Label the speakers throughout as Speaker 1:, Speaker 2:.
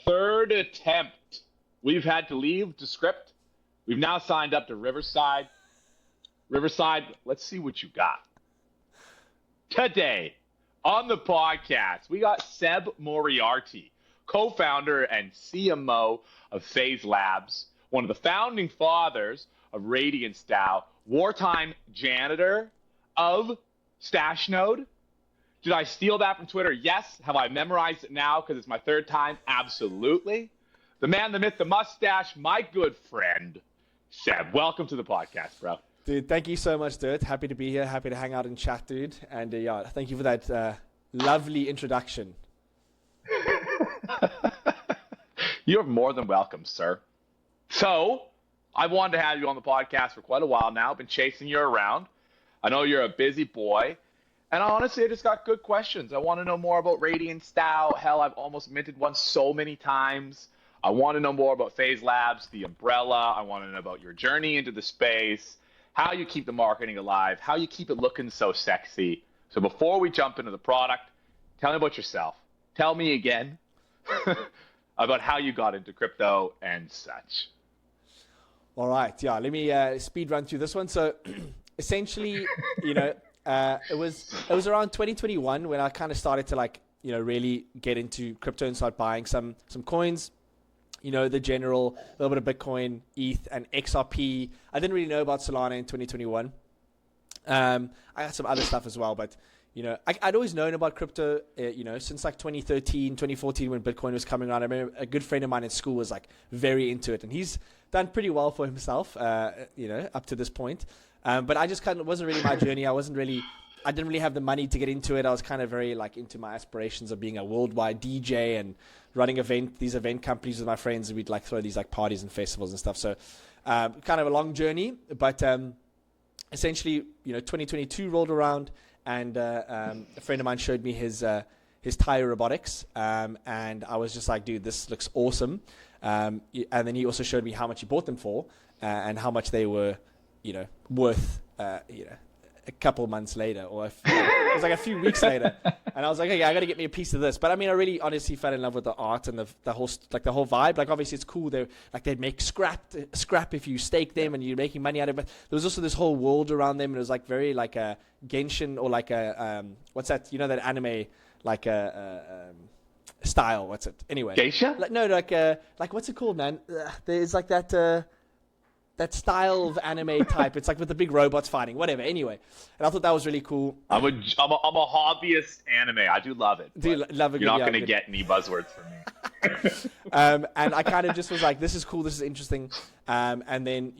Speaker 1: third attempt. We've had to leave Descript. We've now signed up to Riverside. Riverside, let's see what you got. Today, on the podcast, we got Seb Moriarty, co-founder and CMO of Phase Labs, one of the founding fathers of RadiantsDAO, wartime janitor of Stashnode. Did I steal that from Twitter? Yes. Have I memorized it now because it's my third time? Absolutely. The man, the myth, the mustache, my good friend, Seb. Welcome to the podcast, bro.
Speaker 2: Dude, thank you so much, dude. Happy to be here. Happy to hang out and chat, dude. And yeah, thank you for that lovely introduction.
Speaker 1: You're more than welcome, sir. So, I wanted to have you on the podcast for quite a while now. I've been chasing you around. I know you're a busy boy. And honestly, I just got good questions. I want to know more about RadiantsDAO. Hell, I've almost minted one so many times. I want to know more about Phase Labs, the umbrella. I want to know about your journey into the space, how you keep the marketing alive, how you keep it looking so sexy. So before we jump into the product, tell me about yourself. Tell me again about how you got into crypto and such.
Speaker 2: All right. Yeah, let me speed run through this one. So essentially, it was around 2021 when I kind of started to really get into crypto and start buying some coins. The general, a little bit of Bitcoin, ETH, and XRP. I didn't really know about Solana in 2021. I got some other stuff as well, but, I'd always known about crypto, since 2013, 2014 when Bitcoin was coming around. I remember a good friend of mine in school was very into it, and he's done pretty well for himself, up to this point. But I just kind of wasn't really my journey. I didn't really have the money to get into it. I was kind of very into my aspirations of being a worldwide DJ and running these event companies with my friends. And we'd throw these parties and festivals and stuff. So kind of a long journey, but essentially, 2022 rolled around and a friend of mine showed me his tire robotics. And I was just like, dude, this looks awesome. And then he also showed me how much he bought them for and how much they were, worth, a couple months later, or it was a few weeks later, and I was like, okay, I got to get me a piece of this. But I mean, I really honestly fell in love with the art and the whole vibe. Obviously it's cool. They'd make scrap if you stake them and you're making money out of it. But there was also this whole world around them, and it was very a Genshin or a what's that? That anime style. What's it? Anyway,
Speaker 1: Geisha?
Speaker 2: What's it called, man? There's that style of anime type. It's with the big robots fighting, whatever. Anyway, and I thought that was really cool.
Speaker 1: I'm a hobbyist anime. I do love it.
Speaker 2: Love it.
Speaker 1: You're not going to get any buzzwords from me.
Speaker 2: And I kind of just was like, this is cool. This is interesting. And then,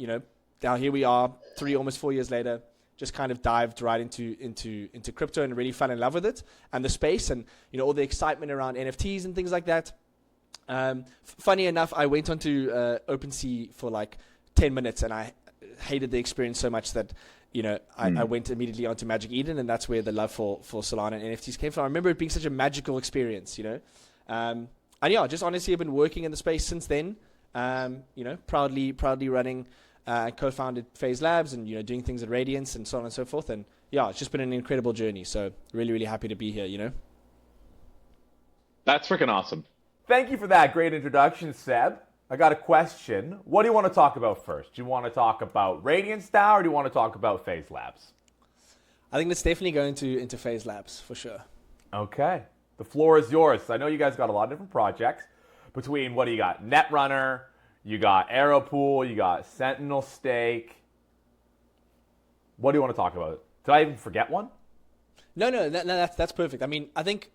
Speaker 2: now here we are, almost 4 years later, just kind of dived right into crypto and really fell in love with it and the space and, all the excitement around NFTs and things like that. Funny enough, I went onto OpenSea for 10 minutes, and I hated the experience so much that, I went immediately onto Magic Eden, and that's where the love for Solana and NFTs came from. I remember it being such a magical experience, And yeah, just honestly, I've been working in the space since then, proudly running and co-founded Phase Labs and, doing things at Radiance and so on and so forth. And yeah, it's just been an incredible journey. So really, really happy to be here,
Speaker 1: That's freaking awesome.
Speaker 3: Thank you for that great introduction, Seb. I got a question. What do you want to talk about first? Do you want to talk about RadiantsDAO or do you want to talk about Phase Labs?
Speaker 2: I think let's definitely go into Phase Labs for sure.
Speaker 3: Okay. The floor is yours. I know you guys got a lot of different projects. Between what do you got? NetRunner, you got Aero Pool, you got Sentinel Stake. What do you want to talk about? Did I even forget one?
Speaker 2: No, that's perfect. I mean, I think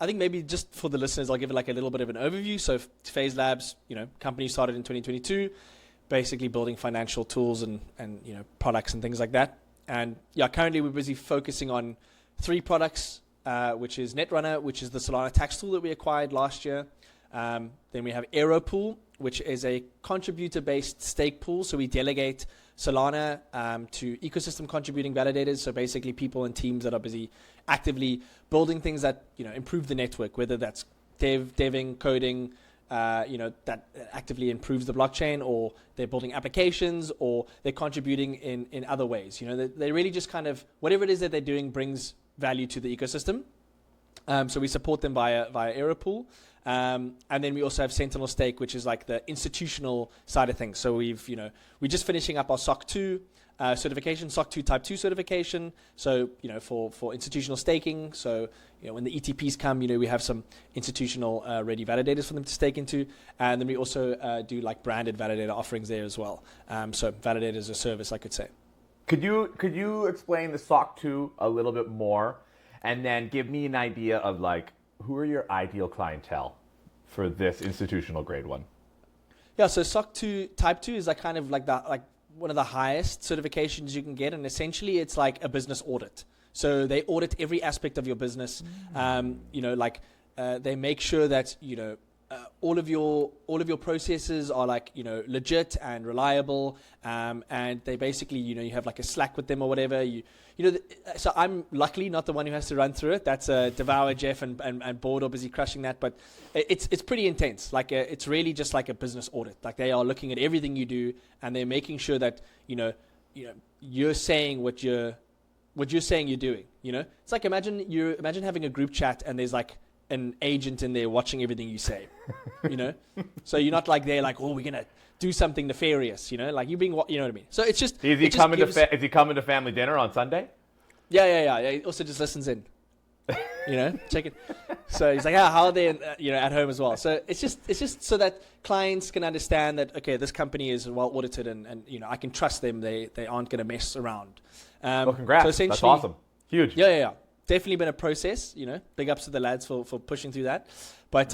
Speaker 2: maybe just for the listeners, I'll give it a little bit of an overview. So Phase Labs, company started in 2022, basically building financial tools and products and things like that. And yeah, currently we're busy focusing on 3 products, which is NetRunner, which is the Solana tax tool that we acquired last year. Then we have Aero Pool, which is a contributor-based stake pool. So we delegate Solana to ecosystem contributing validators. So basically people and teams that are busy actively building things that improve the network, whether that's deving, coding, that actively improves the blockchain, or they're building applications, or they're contributing in other ways. They really just kind of whatever it is that they're doing brings value to the ecosystem. So we support them via Aero Pool. And then we also have Sentinel Stake, which is like the institutional side of things. So we're just finishing up our SOC 2 certification, SOC 2 Type 2 certification. So, for institutional staking. So, when the ETPs come, we have some institutional ready validators for them to stake into. And then we also do like branded validator offerings there as well. So validator as a service, I could say.
Speaker 3: Could you explain the SOC 2 a little bit more, and then give me an idea of like who are your ideal clientele for this institutional grade one?
Speaker 2: Yeah, so SOC 2 Type 2 is like kind of like one of the highest certifications you can get, and essentially it's like a business audit. So they audit every aspect of your business. They make sure that all of your processes are like legit and reliable, and they basically you have like a Slack with them or whatever. So I'm luckily not the one who has to run through it. That's Devour, Jeff, and Board are busy crushing that. But it's pretty intense. Like it's really just like a business audit. Like they are looking at everything you do, and they're making sure that you're saying what you're saying you're doing. It's like imagine having a group chat and there's like an agent in there watching everything you say. So you're not like they're like, oh, we're gonna do something nefarious. Like you being, you know what I mean. So it's just.
Speaker 3: Is he coming to family dinner on Sunday?
Speaker 2: Yeah. He also just listens in. Check it. So he's like, how are they? At home as well. So it's just so that clients can understand that okay, this company is well audited and I can trust them. They aren't going to mess around.
Speaker 3: Well, congrats. So that's awesome. Huge.
Speaker 2: Yeah. Definitely been a process. Big ups to the lads for pushing through that. But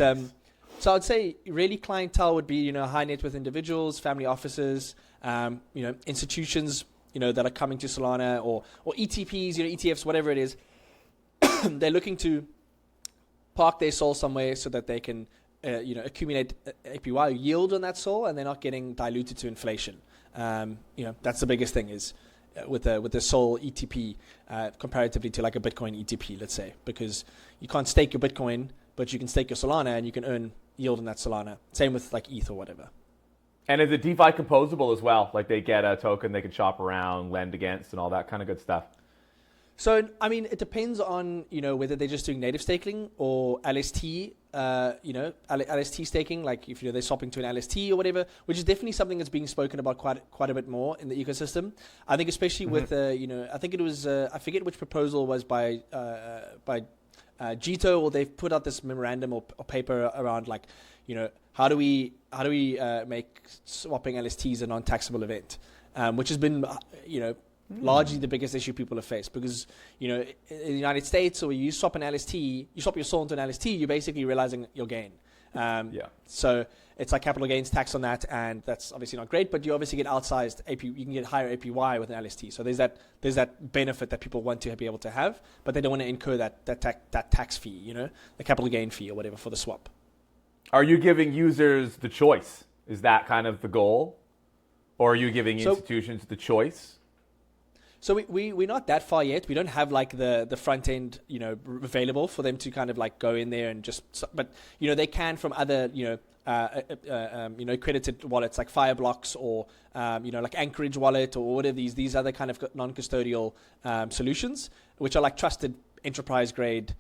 Speaker 2: so I'd say really clientele would be high net worth individuals, family offices, institutions that are coming to Solana or ETPs, ETFs, whatever it is. They're looking to park their SOL somewhere so that they can, accumulate APY yield on that SOL, and they're not getting diluted to inflation. That's the biggest thing is with the SOL ETP comparatively to like a Bitcoin ETP, let's say, because you can't stake your Bitcoin, but you can stake your Solana and you can earn yield on that Solana. Same with like ETH or whatever.
Speaker 3: And is it DeFi composable as well? Like they get a token they can shop around, lend against, and all that kind of good stuff.
Speaker 2: So, I mean, it depends on, whether they're just doing native staking or LST, LST staking, like if, they're swapping to an LST or whatever, which is definitely something that's being spoken about quite a bit more in the ecosystem. I think especially with, I think it was, I forget which proposal was by Gito, or they've put out this memorandum or paper around like, how do we make swapping LSTs a non-taxable event, which has been, largely the biggest issue people have faced because, in the United States, or you swap an LST, you swap your SOL into an LST, you're basically realizing your gain. So it's like capital gains tax on that, and that's obviously not great, but you obviously get outsized AP, you can get higher APY with an LST. So there's that benefit that people want to be able to have, but they don't want to incur that tax fee, the capital gain fee or whatever for the swap.
Speaker 3: Are you giving users the choice? Is that kind of the goal? Or are you giving institutions the choice?
Speaker 2: So we're not that far yet. We don't have like the front end, available for them to kind of like go in there and just, but they can from other, accredited wallets like Fireblocks or, like Anchorage Wallet or whatever these other kind of non-custodial solutions, which are like trusted enterprise grade,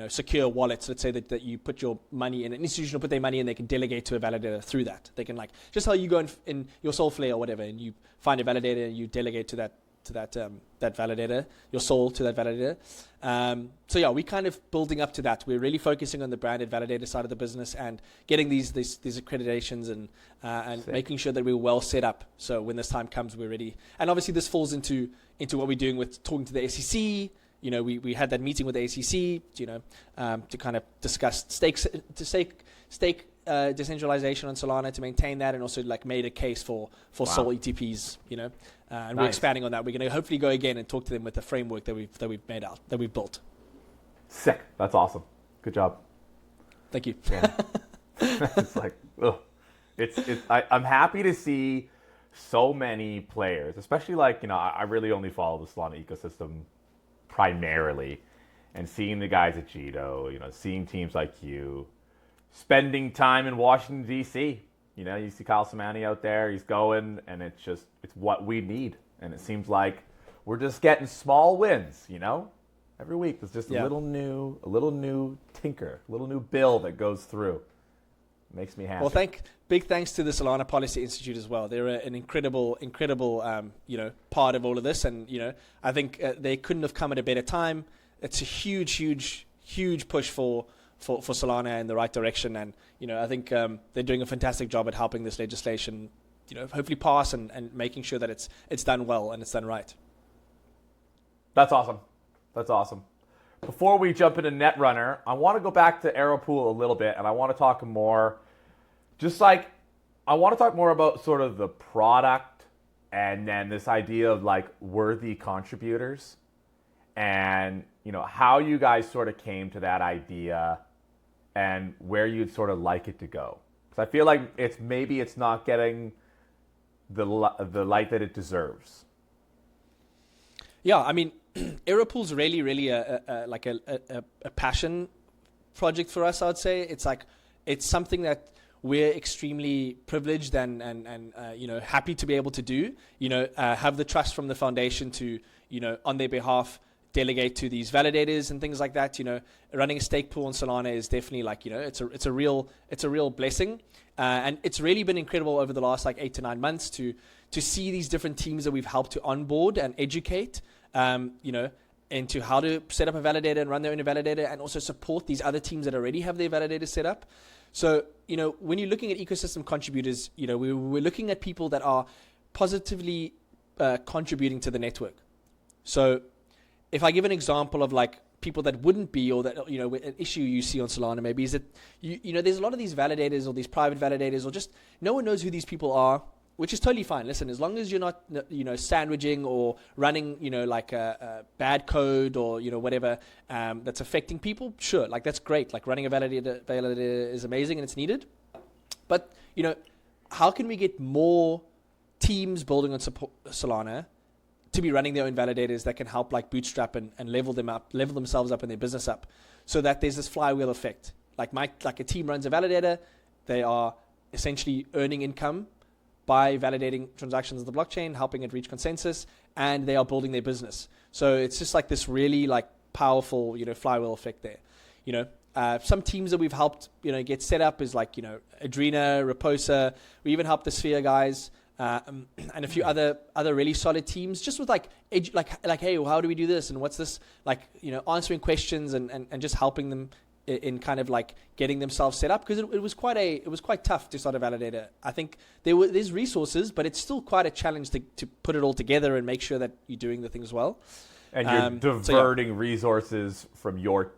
Speaker 2: secure wallets. Let's say that you put your money in, an institution will put their money in, they can delegate to a validator through that. They can like, just how you go in your Solflare or whatever, and you find a validator and you delegate to that validator, your SOL to that validator. So yeah, we're kind of building up to that. We're really focusing on the branded validator side of the business and getting these accreditations and making sure that we're well set up. So when this time comes, we're ready. And obviously this falls into what we're doing with talking to the SEC. We had that meeting with the SEC, to kind of discuss stake decentralization on Solana to maintain that, and also like made a case for SOL ETPs, and we're expanding on that. We're going to hopefully go again and talk to them with the framework that we've built.
Speaker 3: Sick. That's awesome. Good job.
Speaker 2: Thank you.
Speaker 3: Yeah. It's like, ugh. I'm happy to see so many players, especially like, I really only follow the Solana ecosystem primarily, and seeing the guys at Gito, seeing teams like you, spending time in Washington, D.C. You see Kyle Samani out there, he's going, and it's what we need. And it seems like we're just getting small wins, Every week, there's just
Speaker 2: Yeah.
Speaker 3: a little new tinker, a little new bill that goes through. Makes me happy.
Speaker 2: Well, big thanks to the Solana Policy Institute as well. They're an incredible, part of all of this, and I think they couldn't have come at a better time. It's a huge push for Solana in the right direction, and I think they're doing a fantastic job at helping this legislation, hopefully pass and making sure that it's done well and it's done right.
Speaker 3: That's awesome. Before we jump into NetRunner, I want to go back to Aero Pool a little bit, and I want to talk more, about sort of the product, and then this idea of like worthy contributors, and how you guys sort of came to that idea, and where you'd sort of like it to go. Because I feel like it's not getting the light that it deserves.
Speaker 2: Yeah, I mean, Aero Pool's really a passion project for us. I would say it's something that we're extremely privileged and happy to be able to do. Have the trust from the foundation to on their behalf delegate to these validators and things like that. Running a stake pool on Solana is definitely it's a real blessing, and it's really been incredible over the last 8 to 9 months to see these different teams that we've helped to onboard and educate. Into how to set up a validator and run their own validator, and also support these other teams that already have their validator set up. So, when you're looking at ecosystem contributors, we're looking at people that are positively contributing to the network. So, if I give an example of people that wouldn't be, or that an issue you see on Solana maybe is that there's a lot of these validators or these private validators, or just no one knows who these people are. Which is totally fine. Listen, as long as you're not, sandwiching or running, a bad code or, whatever that's affecting people, sure, that's great. Running a validator is amazing and it's needed. But, how can we get more teams building on Solana to be running their own validators that can help bootstrap and level themselves up and their business up, so that there's this flywheel effect. A team runs a validator, they are essentially earning income by validating transactions on the blockchain, helping it reach consensus, and they are building their business. So it's just this really powerful, flywheel effect there. Some teams that we've helped, get set up is Adrena, Raposa. We even helped the Sphere guys, and a few other really solid teams, just with hey, well, how do we do this? And what's this? Answering questions and just helping them in kind of getting themselves set up, because it was quite tough to start a validator. I think there's resources, but it's still quite a challenge to put it all together and make sure that you're doing the things well.
Speaker 3: And you're diverting resources from your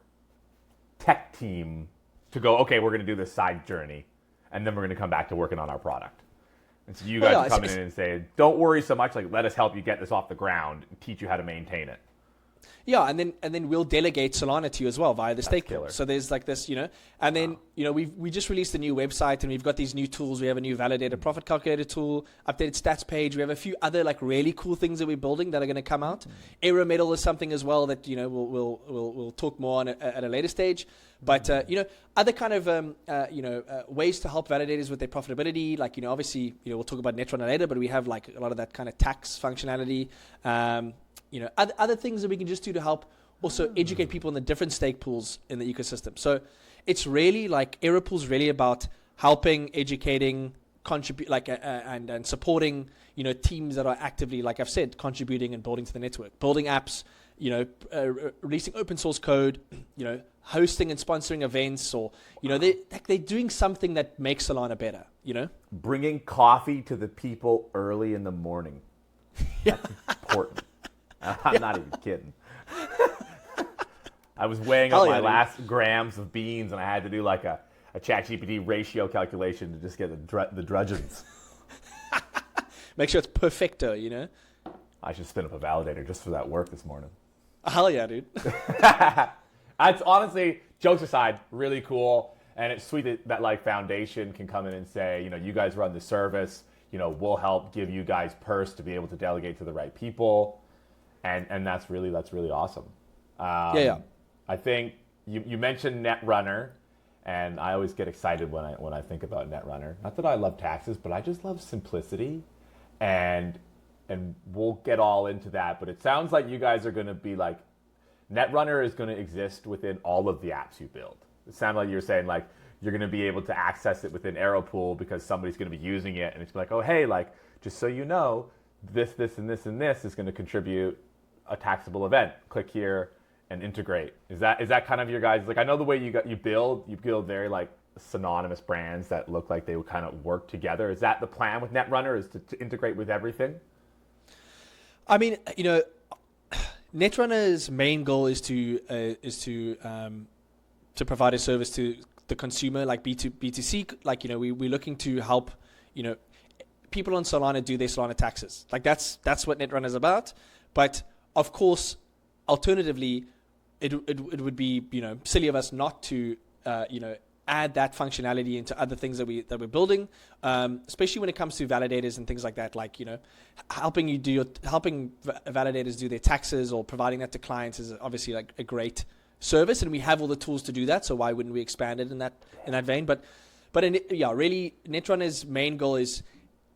Speaker 3: tech team to go, okay, we're going to do this side journey, and then we're going to come back to working on our product. And so you guys are coming in and saying, don't worry so much, let us help you get this off the ground and teach you how to maintain it.
Speaker 2: Yeah, and then we'll delegate Solana to you as well via the stake pool. So there's this, and then we just released a new website, and we've got these new tools. We have a new validator profit calculator tool, updated stats page. We have a few other really cool things that we're building that are going to come out. Aero Metal is something as well that we'll talk more on at a later stage. But other kind of ways to help validators with their profitability. Obviously we'll talk about NetRunner later, but we have a lot of that kind of tax functionality. Other things that we can just do to help also educate people in the different stake pools in the ecosystem. So it's really Aero Pool's really about helping, educating, contribute, and supporting, teams that are actively, like I've said, contributing and building to the network, building apps, releasing open source code, hosting and sponsoring events, or, they're doing something that makes Solana better,
Speaker 3: Bringing coffee to the people early in the morning. That's important. I'm not even kidding. I was weighing up my last grams of beans, and I had to do a ChatGPT ratio calculation to just get the drudgeons.
Speaker 2: Make sure it's perfecto,
Speaker 3: I should spin up a validator just for that work this morning.
Speaker 2: Hell yeah, dude.
Speaker 3: It's honestly, jokes aside, really cool. And it's sweet that Foundation can come in and say, you guys run the service, we'll help give you guys purse to be able to delegate to the right people. And that's really awesome.
Speaker 2: Yeah.
Speaker 3: I think you mentioned NetRunner, and I always get excited when I think about NetRunner. Not that I love taxes, but I just love simplicity, and we'll get all into that. But it sounds like you guys are going to be NetRunner is going to exist within all of the apps you build. It sounded like you were saying like you're going to be able to access it within Aero Pool because somebody's going to be using it, and it's like, oh hey, like just so you know, this, and this, and this is going to contribute a taxable event. Click here and integrate. Is that kind of your guys? Like I know the way you build very like synonymous brands that look like they would kind of work together. Is that the plan with NetRunner? Is to integrate with everything?
Speaker 2: I mean, NetRunner's main goal is to provide a service to the consumer, like B2C. Like we're looking to help people on Solana do their Solana taxes. Like that's what NetRunner is about. But of course, alternatively, it would be silly of us not to add that functionality into other things that we're building, especially when it comes to validators and things like that. Like helping validators do their taxes or providing that to clients is obviously like a great service, and we have all the tools to do that. So why wouldn't we expand it in that vein? But really, NetRunner's main goal is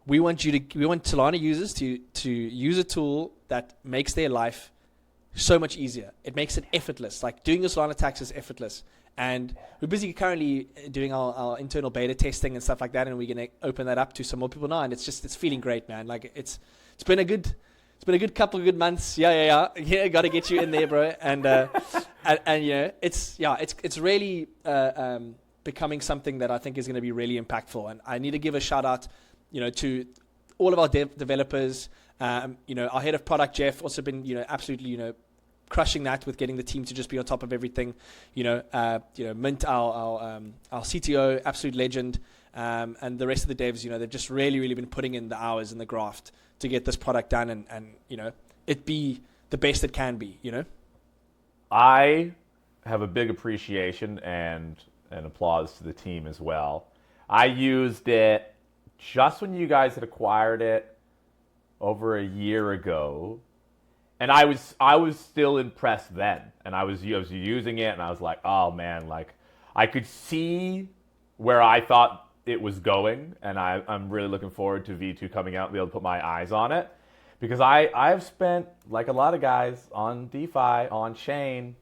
Speaker 2: we want Solana users to use a tool that makes their life so much easier. It makes it effortless. Like doing your Solana tax is effortless. And we're busy currently doing our internal beta testing and stuff like that, and we're going to open that up to some more people now. And it's feeling great, man. Like it's been a good couple of good months. Yeah. Got to get you in there, bro. And it's really becoming something that I think is going to be really impactful. And I need to give a shout out, to all of our developers. Our head of product, Jeff, also been absolutely crushing that with getting the team to just be on top of everything. Mint, our CTO, absolute legend, and the rest of the devs. They've just really been putting in the hours and the graft to get this product done and it be the best it can be.
Speaker 3: I have a big appreciation and applause to the team as well. I used it just when you guys had acquired it over a year ago. And I was still impressed then, and I was using it, and I was like, oh man, like I could see where I thought it was going, and I'm really looking forward to V2 coming out and be able to put my eyes on it, because I've spent, like a lot of guys, on DeFi, on chain,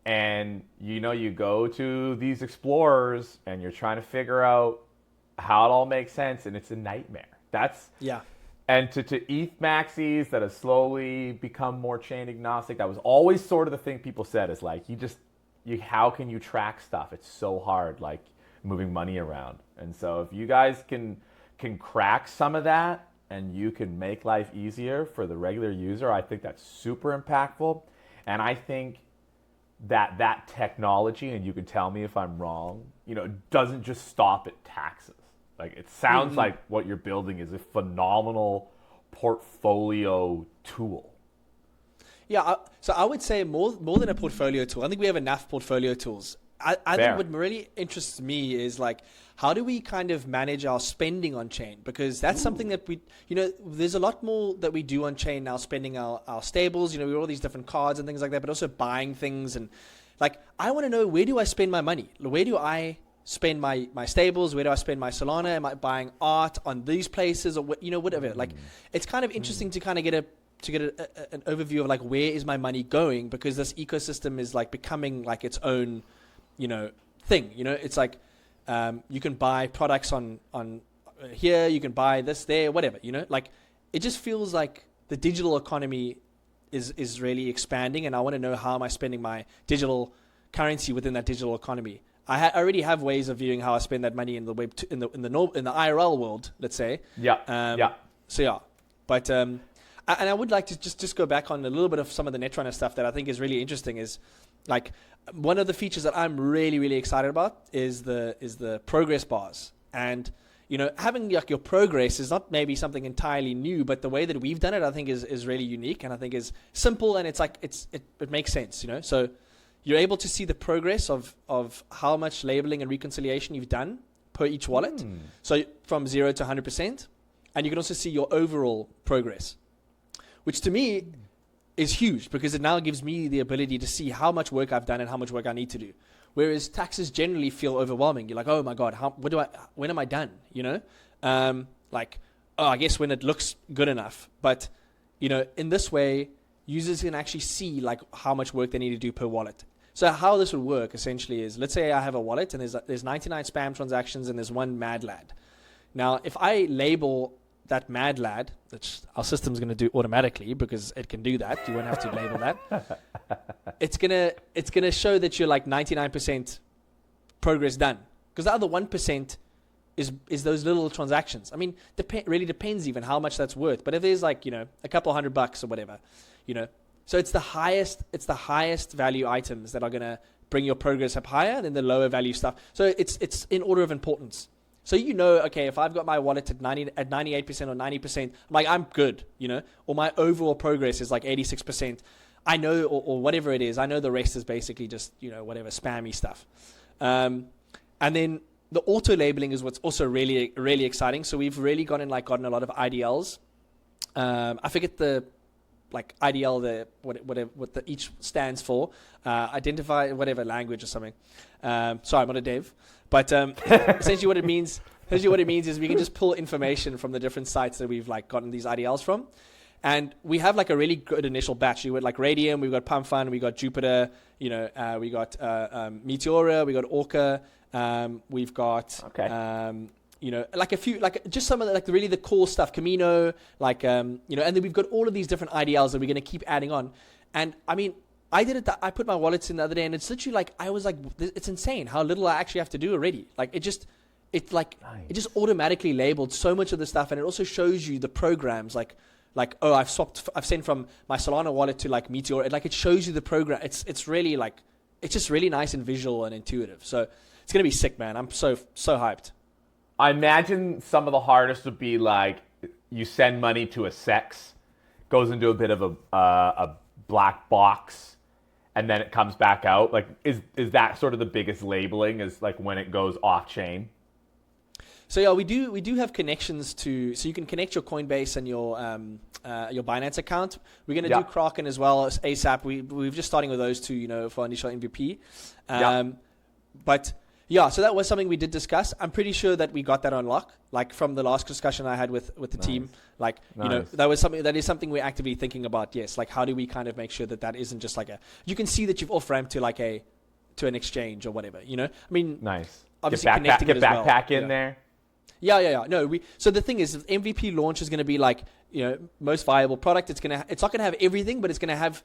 Speaker 3: and you go to these explorers and you're trying to figure out how it all makes sense, and it's a nightmare. And to ETH maxis that have slowly become more chain agnostic, that was always sort of the thing people said is like, how can you track stuff? It's so hard, like moving money around. And so if you guys can crack some of that and you can make life easier for the regular user, I think that's super impactful. And I think that technology, and you can tell me if I'm wrong, doesn't just stop at taxes. Like it sounds like what you're building is a phenomenal portfolio tool.
Speaker 2: Yeah, so I would say more than a portfolio tool. I think we have enough portfolio tools. I think what really interests me is like, how do we kind of manage our spending on chain? Because that's something that there's a lot more that we do on chain now, spending our stables, we have all these different cards and things like that, but also buying things. And like, I want to know, where do I spend my money? Where do I spend my stables? Where do I spend my Solana? Am I buying art on these places or whatever? Like, it's kind of interesting to kind of get an overview of like, where is my money going? Because this ecosystem is like becoming like its own, thing. It's like you can buy products on here, you can buy this there, whatever. Like it just feels like the digital economy is really expanding, and I want to know, how am I spending my digital currency within that digital economy? I already have ways of viewing how I spend that money in the web, in the IRL world, let's say.
Speaker 3: Yeah.
Speaker 2: So yeah, but and I would like to just go back on a little bit of some of the NetRunner stuff that I think is really interesting. Is like one of the features that I'm really excited about is the progress bars. And having like your progress is not maybe something entirely new, but the way that we've done it, I think is really unique, and I think is simple, and it's like it makes sense. So you're able to see the progress of how much labeling and reconciliation you've done per each wallet. So from 0 to 100%. And you can also see your overall progress, which to me is huge, because it now gives me the ability to see how much work I've done and how much work I need to do. Whereas taxes generally feel overwhelming. You're like, oh my God, when am I done? I guess when it looks good enough. But, in this way, users can actually see like how much work they need to do per wallet. So how this would work essentially is, let's say I have a wallet and there's 99 spam transactions and there's one mad lad. Now, if I label that mad lad, which our system's going to do automatically because it can do that, you won't have to label that. It's gonna show that you're like 99% progress done, because the other 1% is those little transactions. I mean, really depends even how much that's worth. But if there's like, you know, a couple $100 or whatever, you know, so it's the highest value items that are gonna bring your progress up higher than the lower value stuff. So it's in order of importance. So you know, okay, if I've got my wallet at 98% or 90%, I'm like, I'm good, you know, or my overall progress is like 86%. I know, or whatever it is, I know the rest is basically just, you know, whatever spammy stuff. And then the auto labeling is what's also really, really exciting. So we've really gotten a lot of IDLs. I forget the like IDL, what the each stands for, identify whatever language or something. Sorry, I'm not a dev, but essentially what it means is we can just pull information from the different sites that we've like gotten these IDLs from, and we have like a really good initial batch. We went like Radium, we've got Pump Fun, we got Jupiter, you know, we got Meteora, we got Orca, we've got you know, like a few, like just some of the, like really the core stuff, Camino, like, you know, and then we've got all of these different IDLs that we're going to keep adding on. And I mean, I did it, I put my wallets in the other day and it's literally like, I was like, it's insane how little I actually have to do already. Like it just automatically labeled so much of the stuff. And it also shows you the programs like, oh, I've sent from my Solana wallet to like Meteor. Like it shows you the program. It's really like, it's just really nice and visual and intuitive. So it's going to be sick, man. I'm so hyped.
Speaker 3: I imagine some of the hardest would be like you send money to a sex, goes into a bit of a black box, and then it comes back out. Like, is that sort of the biggest labeling? Is like when it goes off chain?
Speaker 2: So yeah, we do have connections to, so you can connect your Coinbase and your Binance account. We're going to do Kraken as well as ASAP. We're just starting with those two, you know, for initial MVP. But yeah, so that was something we did discuss. I'm pretty sure that we got that on lock, like from the last discussion I had with the team. Like, you know, that is something we're actively thinking about. Yes, like how do we kind of make sure that isn't just like you can see that you've off ramped to like to an exchange or whatever. You know, I mean,
Speaker 3: nice.
Speaker 2: Obviously,
Speaker 3: get
Speaker 2: connecting it as well.
Speaker 3: backpack in there.
Speaker 2: Yeah. No, so the thing is, MVP launch is going to be like, you know, most viable product. It's not going to have everything, but it's going to have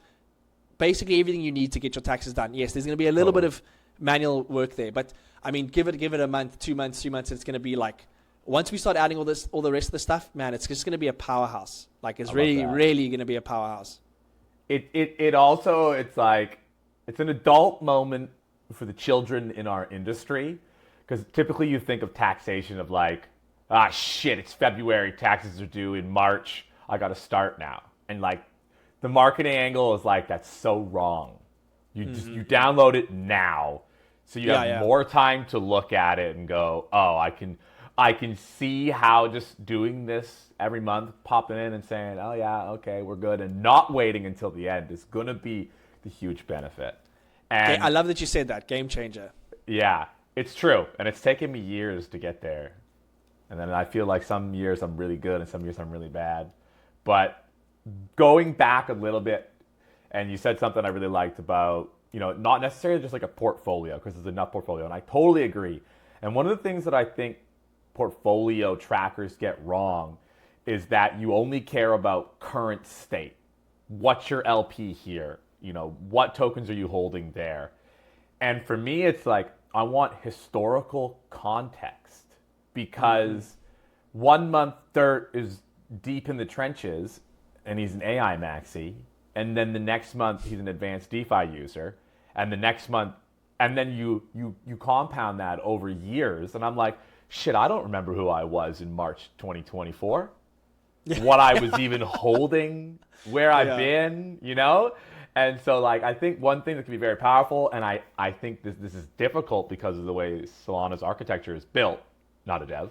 Speaker 2: basically everything you need to get your taxes done. Yes, there's going to be a little bit of manual work there, but I mean, give it a month, 2 months, 3 months. It's going to be like, once we start adding all the rest of the stuff, man, it's just going to be a powerhouse. Like it's really going to be a powerhouse.
Speaker 3: It also, it's like, it's an adult moment for the children in our industry. Because typically you think of taxation of like, shit, it's February, taxes are due in March, I got to start now. And like, the marketing angle is like, that's so wrong. You download it now, so you have more time to look at it and go, oh, I can see how just doing this every month, popping in and saying, oh yeah, okay, we're good, and not waiting until the end is going to be the huge benefit. And
Speaker 2: I love that you said that, game changer.
Speaker 3: Yeah. It's true, and it's taken me years to get there. And then I feel like some years I'm really good and some years I'm really bad. But going back a little bit, and you said something I really liked about, you know, not necessarily just like a portfolio, because there's enough portfolio, and I totally agree. And one of the things that I think portfolio trackers get wrong is that you only care about current state. What's your LP here? You know, what tokens are you holding there? And for me, it's like, I want historical context, because 1 month Dirt is deep in the trenches and he's an AI maxi, and then the next month he's an advanced DeFi user, and the next month, and then you compound that over years, and I'm like, shit, I don't remember who I was in March 2024, what I was even holding, where I've been, you know? And so, like, I think one thing that can be very powerful, and I think this is difficult because of the way Solana's architecture is built, not a dev,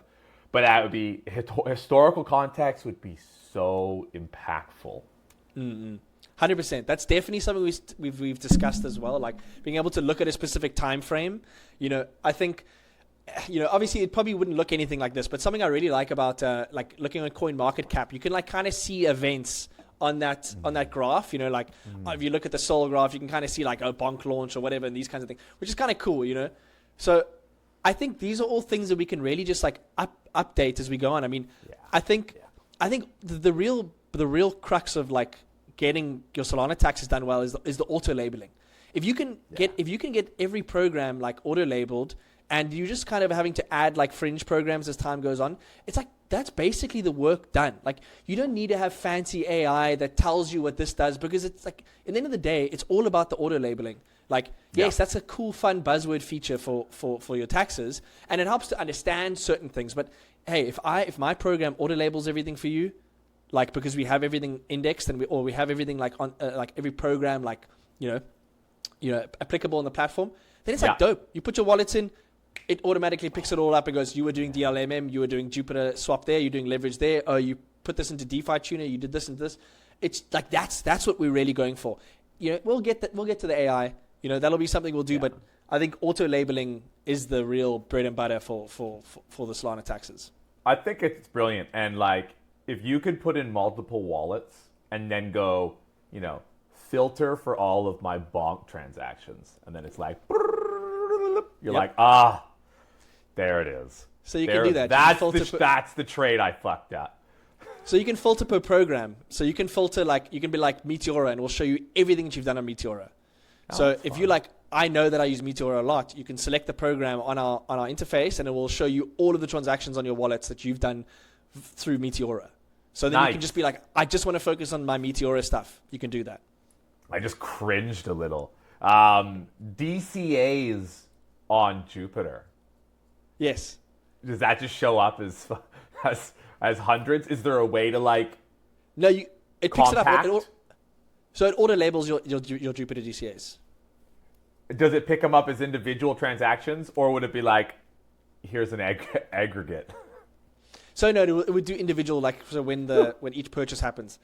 Speaker 3: but that would be, historical context would be so impactful.
Speaker 2: 100%. That's definitely something we've discussed as well, like being able to look at a specific time frame. You know, I think, you know, obviously it probably wouldn't look anything like this, but something I really like about like looking at CoinMarketCap, you can like kind of see events on that graph. You know, like if you look at the Sol graph, you can kind of see like bonk launch or whatever and these kinds of things, which is kind of cool, you know. So I think these are all things that we can really just like update as we go on. I mean, I think the real crux of like getting your Solana taxes done well is the auto labeling. If you can get every program like auto labeled, and you're just kind of having to add like fringe programs as time goes on, it's like that's basically the work done. Like you don't need to have fancy AI that tells you what this does, because it's like at the end of the day, it's all about the auto labeling. Like yes, that's a cool, fun buzzword feature for your taxes, and it helps to understand certain things. But hey, if my program auto labels everything for you, like because we have everything indexed and we have everything like on like every program like you know applicable on the platform, then it's like dope. You put your wallets in, it automatically picks it all up and goes, you were doing DLMM, you were doing Jupiter swap there, you're doing leverage there, oh, you put this into DeFi tuner, you did this and this. It's like that's what we're really going for. You know, we'll get to the AI. You know, that'll be something we'll do, but I think auto labeling is the real bread and butter for the Solana taxes.
Speaker 3: I think it's brilliant, and like if you could put in multiple wallets and then go, you know, filter for all of my bonk transactions, and then it's like you're like, there it is.
Speaker 2: So you can do that.
Speaker 3: That's the trade I fucked up.
Speaker 2: So you can filter per program. So you can filter like, you can be like Meteora, and we'll show you everything that you've done on Meteora. So if you like, I know that I use Meteora a lot, you can select the program on our interface, and it will show you all of the transactions on your wallets that you've done through Meteora. So then you can just be like, I just want to focus on my Meteora stuff. You can do that. I
Speaker 3: just cringed a little. DCAs on Jupiter.
Speaker 2: Yes.
Speaker 3: Does that just show up as hundreds? Is there a way to like?
Speaker 2: No, it picks it up. So it auto labels your Jupiter DCAs.
Speaker 3: Does it pick them up as individual transactions, or would it be like, here's an aggregate?
Speaker 2: So no, it would do individual, like so when each purchase happens,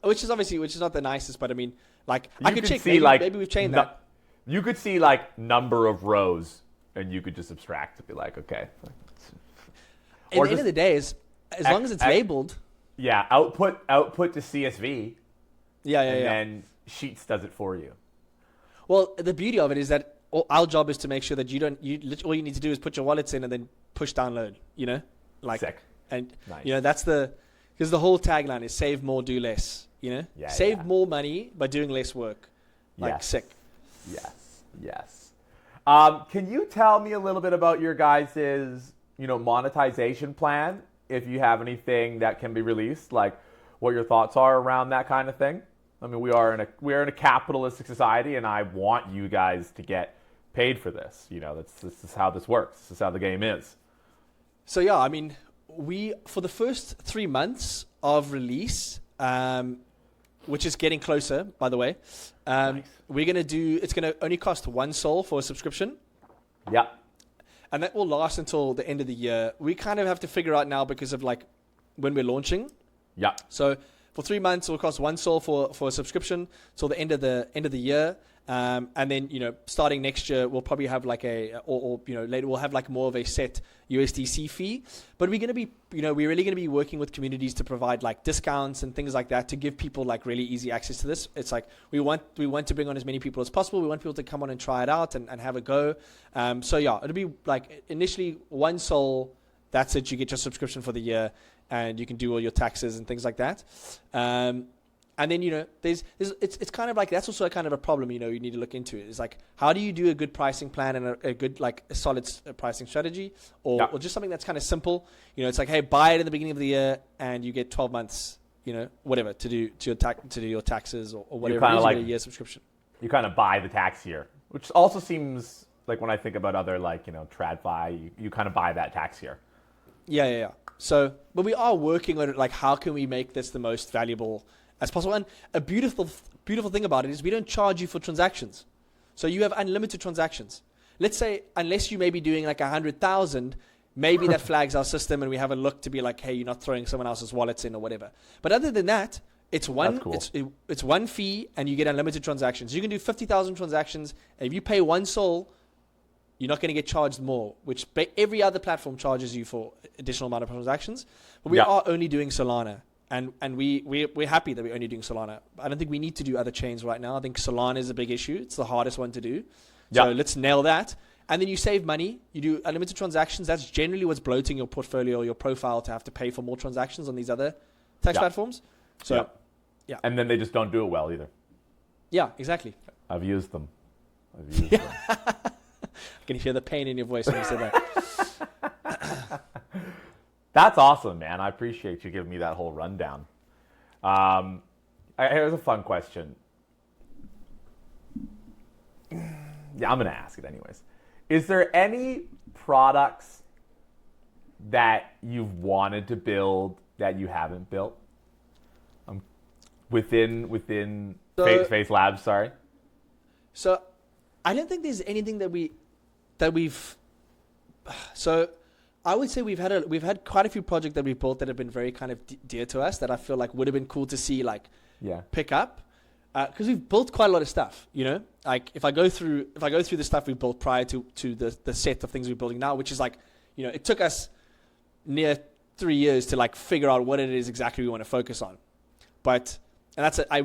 Speaker 2: which is not the nicest, but I mean, like I could check. Maybe we've changed that.
Speaker 3: You could see like number of rows, and you could just abstract to be like, okay.
Speaker 2: At the end of the day, as long as it's labeled.
Speaker 3: Yeah, output to CSV.
Speaker 2: Yeah.
Speaker 3: And then Sheets does it for you.
Speaker 2: Well, the beauty of it is that our job is to make sure that all you need to do is put your wallets in and then push download. You know, like
Speaker 3: sick.
Speaker 2: And
Speaker 3: nice.
Speaker 2: You know because the whole tagline is save more, do less. You know, save more money by doing less work. Like sick.
Speaker 3: Yes. Can you tell me a little bit about your guys' monetization plan? If you have anything that can be released, like what your thoughts are around that kind of thing. I mean, we are in a capitalistic society, and I want you guys to get paid for this. You know, this is how this works. This is how the game is.
Speaker 2: So yeah, I mean, for the first 3 months of release, which is getting closer, by the way,
Speaker 3: nice.
Speaker 2: It's gonna only cost 1 Sol for a subscription.
Speaker 3: Yeah.
Speaker 2: And that will last until the end of the year. We kind of have to figure out now because of like when we're launching.
Speaker 3: Yeah.
Speaker 2: So for 3 months, it will cost 1 Sol for a subscription till the end of the year. And then, starting next year, we'll probably have like later we'll have like more of a set USDC fee. But we're going to be, we're really going to be working with communities to provide like discounts and things like that to give people like really easy access to this. It's like we want to bring on as many people as possible. We want people to come on and try it out and have a go. So yeah, it'll be like initially 1 Sol. That's it. You get your subscription for the year, and you can do all your taxes and things like that. And then, it's kind of like, that's also a kind of a problem, you need to look into it. It's like, how do you do a good pricing plan and a good, like a solid pricing strategy or just something that's kind of simple? It's like, hey, buy it in the beginning of the year and you get 12 months, whatever to do your taxes or whatever.
Speaker 3: You kind of like
Speaker 2: a year subscription.
Speaker 3: You kind of buy the tax year, which also seems like when I think about other like, TradFi, you kind of buy that tax year.
Speaker 2: Yeah. So, but we are working on it. Like, how can we make this the most valuable as possible? And a beautiful thing about it is we don't charge you for transactions. So you have unlimited transactions. Let's say, unless you may be doing like 100,000, maybe that flags our system and we have a look to be like, hey, you're not throwing someone else's wallets in or whatever. But other than that, it's one fee and you get unlimited transactions. You can do 50,000 transactions. And if you pay 1 Sol, you're not going to get charged more, which every other platform charges you for additional amount of transactions. But we are only doing Solana. And we're happy that we're only doing Solana. I don't think we need to do other chains right now. I think Solana is a big issue. It's the hardest one to do. So let's nail that. And then you save money. You do unlimited transactions. That's generally what's bloating your portfolio or your profile to have to pay for more transactions on these other tax platforms. So, yeah.
Speaker 3: And then they just don't do it well either.
Speaker 2: Yeah, exactly.
Speaker 3: I've used them.
Speaker 2: I can hear the pain in your voice when you said that.
Speaker 3: That's awesome, man. I appreciate you giving me that whole rundown. Here's a fun question. Yeah, I'm going to ask it anyways. Is there any products that you've wanted to build that you haven't built? Within Phase Labs, sorry.
Speaker 2: So I don't think there's anything that we've. So I would say we've had quite a few projects that we've built that have been very kind of dear to us that I feel like would have been cool to see pick up. Because we've built quite a lot of stuff, Like if I go through the stuff we built prior to the set of things we're building now, which is it took us near 3 years to figure out what it is exactly we want to focus on. We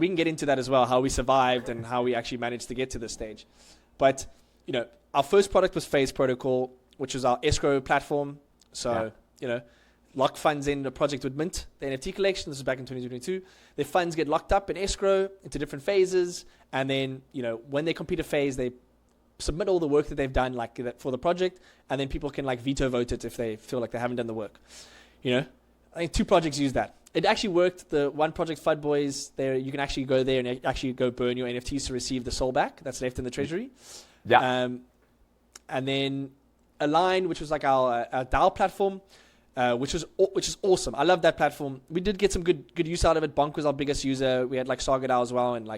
Speaker 2: can get into that as well, how we survived and how we actually managed to get to this stage. But our first product was Phase Protocol, which was our escrow platform. So lock funds in the project would mint the NFT collection. This was back in 2022. Their funds get locked up in escrow into different phases. And then, when they complete a phase, they submit all the work that they've done for the project. And then people can veto vote it if they feel like they haven't done the work. I think 2 projects use that. It actually worked. The one project, FUD Boys, there you can actually go there and actually go burn your NFTs to receive the soul back that's left in the treasury. Yeah. And then Align, which was our DAO platform, which is awesome. I love that platform. We did get some good use out of it. Bonk was our biggest user. We had Saga DAO as well, and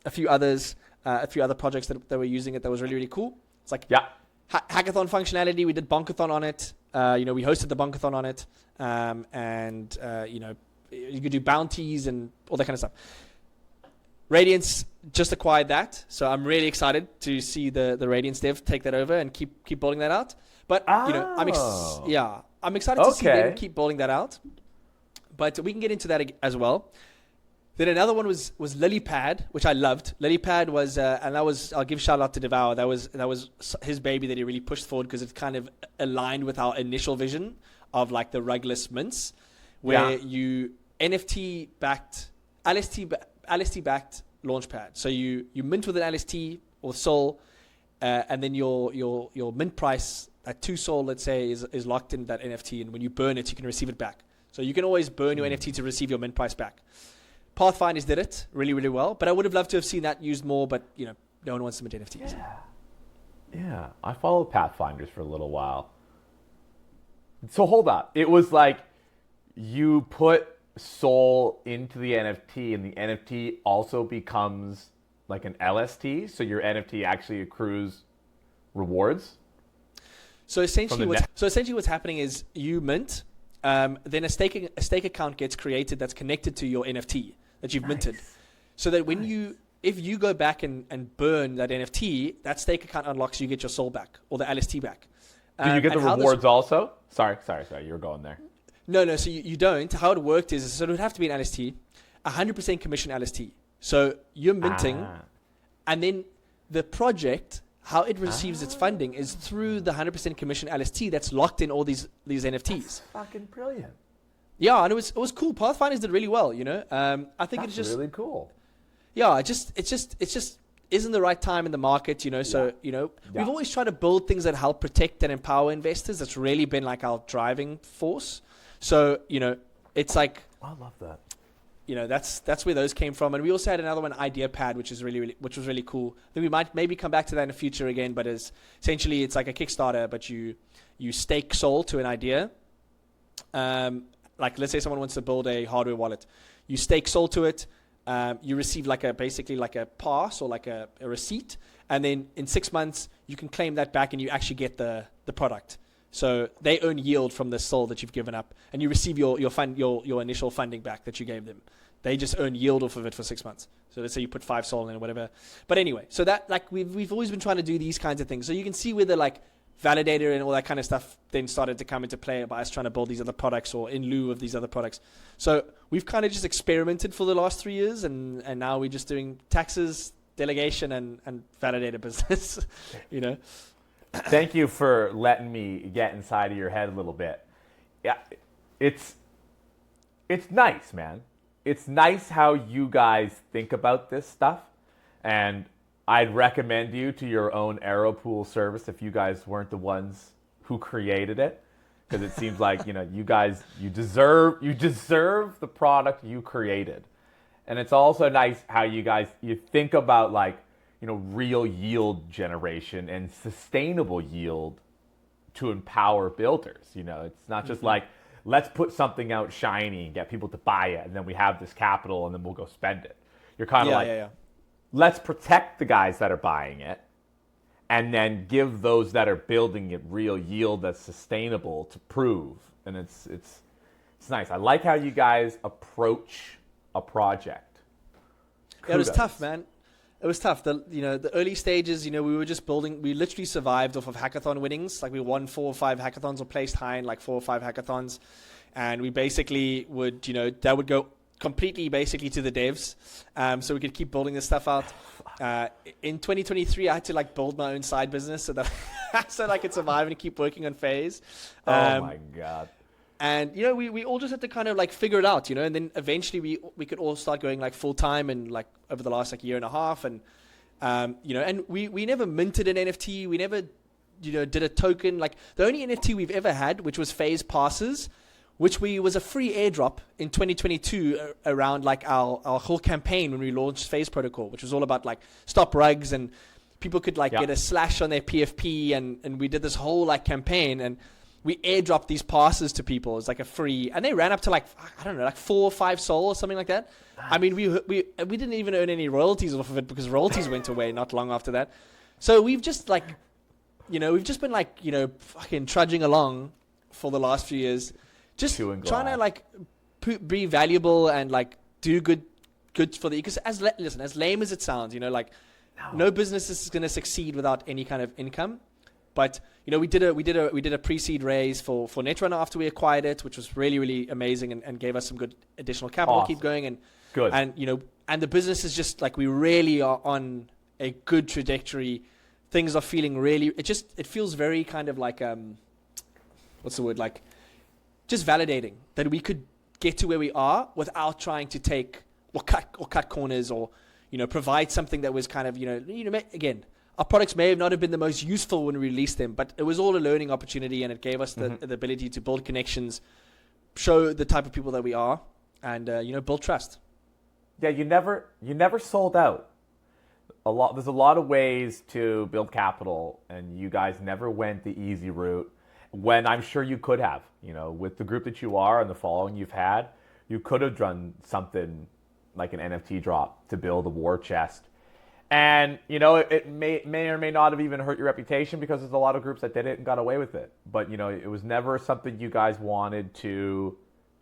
Speaker 2: a few other projects that were using it that was really, really cool. It's hackathon functionality. We did Bonkathon on it. We hosted the Bonkathon on it, and you could do bounties and all that kind of stuff. Radiance just acquired that, so I'm really excited to see the Radiance dev take that over and keep building that out. But I'm excited to see them keep building that out. But we can get into that as well. Then another one was Lilypad, which I loved. Lilypad was, and that was, I'll give shout out to Devour. That was his baby that he really pushed forward because it kind of aligned with our initial vision of the rugless mints, where you NFT backed, LST backed launchpad. So you mint with an LST or Sol, and then your mint price at 2 Sol, let's say, is locked in that NFT, and when you burn it, you can receive it back. So you can always burn your NFT to receive your mint price back. Pathfinders did it really, really well, but I would have loved to have seen that used more, but no one wants to mint NFTs.
Speaker 3: Yeah. I followed Pathfinders for a little while. So hold up. It was you put Sol into the NFT, and the NFT also becomes an LST, so your NFT actually accrues rewards? So essentially
Speaker 2: what's happening is you mint, then a stake account gets created that's connected to your NFT that you've minted. So that if you go back and burn that NFT, that stake account unlocks, you get your Sol back or the LST back.
Speaker 3: Do you get the rewards also? Sorry, you were going there.
Speaker 2: No, so you don't. How it worked is, so it would have to be an LST, 100% commission LST. So you're minting, and then the project, how it receives its funding is through the 100% commission LST that's locked in all these NFTs.
Speaker 3: That's fucking brilliant.
Speaker 2: Yeah, and it was cool. Pathfinders did really well, I think it's just
Speaker 3: really cool.
Speaker 2: Yeah, it just isn't the right time in the market, So we've always tried to build things that help protect and empower investors. That's really been our driving force. So it's
Speaker 3: I love that.
Speaker 2: That's where those came from. And we also had another one, IdeaPad, which was really cool. I think we might maybe come back to that in the future again, but essentially it's like a Kickstarter, but you stake Sol to an idea. Let's say someone wants to build a hardware wallet. You stake Sol to it. You receive basically a pass or a receipt. And then in 6 months, you can claim that back and you actually get the product. So they earn yield from the Sol that you've given up, and you receive your initial funding back that you gave them. They just earn yield off of it for 6 months. So let's say you put 5 Sol in or whatever. But anyway, so that we've always been trying to do these kinds of things. So you can see where the validator and all that kind of stuff then started to come into play by us trying to build these other products or in lieu of these other products. So we've kind of just experimented for the last 3 years, and now we're just doing taxes, delegation, and validator business.
Speaker 3: Thank you for letting me get inside of your head a little bit. Yeah, it's nice, man. It's nice how you guys think about this stuff, and I'd recommend you to your own Aero Pool service if you guys weren't the ones who created it, because it seems like you guys you deserve the product you created, and it's also nice how you think about real yield generation and sustainable yield to empower builders. It's not just like, let's put something out shiny and get people to buy it, and then we have this capital and then we'll go spend it. You're kind of let's protect the guys that are buying it and then give those that are building it real yield that's sustainable to prove. And it's nice. I like how you guys approach a project.
Speaker 2: Yeah, it was tough, man. It was tough. The early stages, we were just building. We literally survived off of hackathon winnings. Like we won 4 or 5 hackathons or placed high in 4 or 5 hackathons. And we basically would, that would go completely basically to the devs. So we could keep building this stuff out. In 2023, I had to build my own side business so that I could survive and keep working on Phase.
Speaker 3: Oh my God.
Speaker 2: And, we all just had to kind of figure it out, and then eventually we could all start going full time and over the last year and a half. And, and we never minted an NFT. We never, did a token. The only NFT we've ever had, which was Phase Passes, which was a free airdrop in 2022 around our whole campaign when we launched Phase Protocol, which was all about stop rugs, and people could get a slash on their PFP. And we did this whole campaign, and we airdropped these passes to people. It's a free, and they ran up to I don't know, 4 or 5 SOL or something like that. Nice. I mean, we didn't even earn any royalties off of it because royalties went away not long after that. So we've just we've just been fucking trudging along for the last few years, just trying to be valuable and do good for the ecosystem. Listen, as lame as it sounds, no business is going to succeed without any kind of income. But we did a pre-seed raise for NetRunner after we acquired it, which was really, really amazing and gave us some good additional capital to keep going. And
Speaker 3: good.
Speaker 2: And the business is just we really are on a good trajectory. Things are feeling really. It feels very kind of what's the word, just validating that we could get to where we are without trying to take or cut corners or provide something that was kind of again. Our products may not have been the most useful when we released them, but it was all a learning opportunity, and it gave us the ability to build connections, show the type of people that we are, and build trust.
Speaker 3: Yeah, you never sold out. There's a lot of ways to build capital, and you guys never went the easy route. When I'm sure you could have, with the group that you are and the following you've had, you could have done something like an NFT drop to build a war chest. And, it may or may not have even hurt your reputation because there's a lot of groups that did it and got away with it. But, it was never something you guys wanted to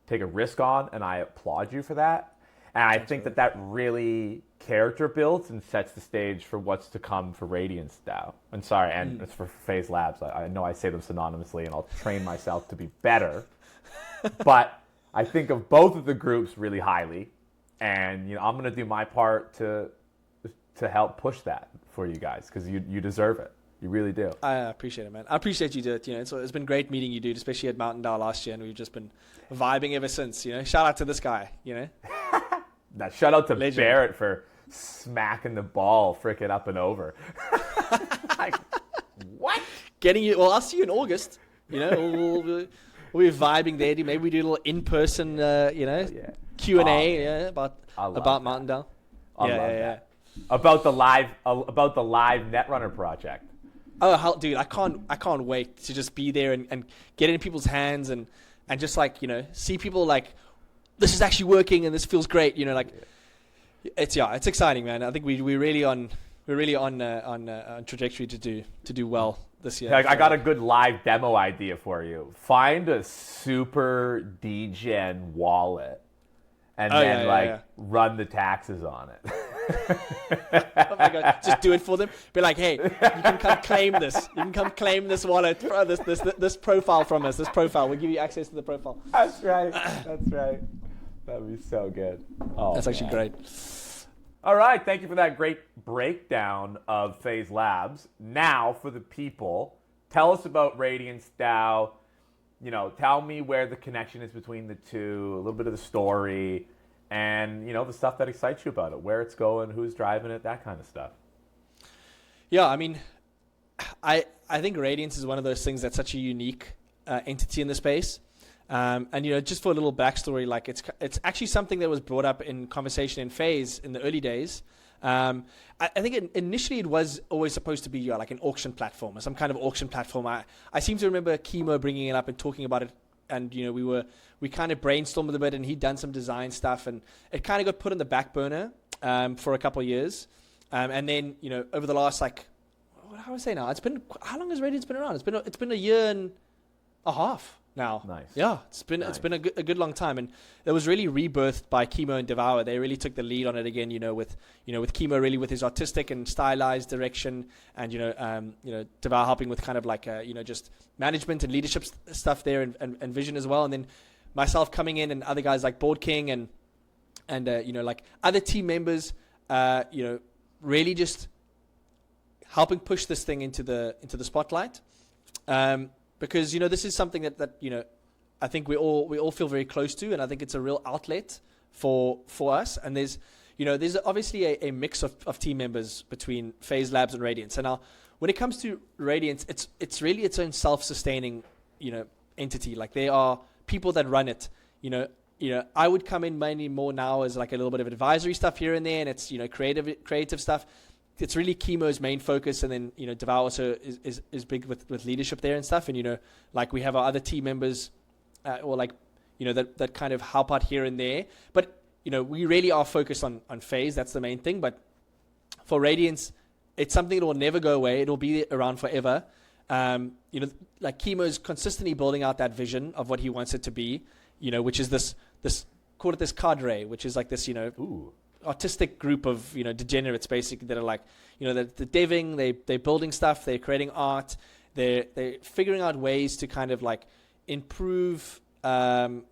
Speaker 3: take a risk on, and I applaud you for that. And I think that really character builds and sets the stage for what's to come for RadiantsDAO. And sorry, and it's for Phase Labs. I know I say them synonymously, and I'll train myself to be better. But I think of both of the groups really highly. And, I'm going to do my part to help push that for you guys, because you deserve it. You really do.
Speaker 2: I appreciate it, man. I appreciate you do it. It's been great meeting you, dude, especially at Mountain DAO last year, and we've just been vibing ever since. Shout out to this guy.
Speaker 3: That shout out to Legend. Barrett for smacking the ball frickin' up and over. What?
Speaker 2: Getting you. Well, I'll see you in August. We'll be vibing there. Maybe we do a little in-person, Q&A about Mountain DAO.
Speaker 3: I love that. About the live NetRunner project.
Speaker 2: Oh, dude, I can't wait to just be there and get in people's hands and just see people this is actually working and this feels great. It's exciting, man. I think we're really on trajectory to do well this year.
Speaker 3: I got a good live demo idea for you. Find a super degen wallet and run the taxes on it.
Speaker 2: Oh my god, just do it for them. Be like, hey, you can come claim this. You can come claim this wallet, this profile from us. This profile, we'll give you access to the profile.
Speaker 3: That's right. That's right. That'd be so good. Oh,
Speaker 2: that's actually great.
Speaker 3: All right, thank you for that great breakdown of Phase Labs. Now, for the people, tell us about RadiantsDAO. You know, tell me where the connection is between the two, a little bit of the story, and, you know, the stuff that excites you about it, where it's going, who's driving it, that kind of stuff.
Speaker 2: Yeah, I mean, I think Radiance is one of those things that's such a unique entity in the space. And, you know, just for a little backstory, like it's actually something that was brought up in conversation in Phase in the early days. I think initially it was always supposed to be like an auction platform or some kind of auction platform. I seem to remember Kimo bringing it up and talking about it. And, you know, we kind of brainstormed a bit, and he'd done some design stuff, and it kind of got put on the back burner for a couple of years. And then, you know, over the last, like, how do I say now? How long has Radiance been around? It's been a year and a half now.
Speaker 3: Nice.
Speaker 2: Yeah, it's been a good long time, and it was really rebirthed by Kimo and Devour. They really took the lead on it again. With Kimo really with his artistic and stylized direction, and Devour helping with kind of like just management and leadership stuff there, and vision as well. And then myself coming in, and other guys like Board King and like other team members, really just helping push this thing into the spotlight. Because, you know, this is something that I think we all feel very close to, and I think it's a real outlet for us. And there's obviously a mix of team members between Phase Labs and Radiance. And now, when it comes to Radiance, it's really its own self-sustaining, entity. Like, there are people that run it. I would come in mainly more now as like a little bit of advisory stuff here and there, and it's creative stuff. It's really Kimo's main focus, and then Devour also is big with leadership there and stuff. And like we have our other team members, that kind of help out here and there. But we really are focused on Phase. That's the main thing. But for Radiance, it's something that will never go away. It'll be around forever. Like Kimo's consistently building out that vision of what he wants it to be. Which is this call it this cadre, which is like this
Speaker 3: Ooh.
Speaker 2: artistic group of degenerates basically that are like they're deving, they're building stuff, they're creating art, they're figuring out ways to kind of like improve the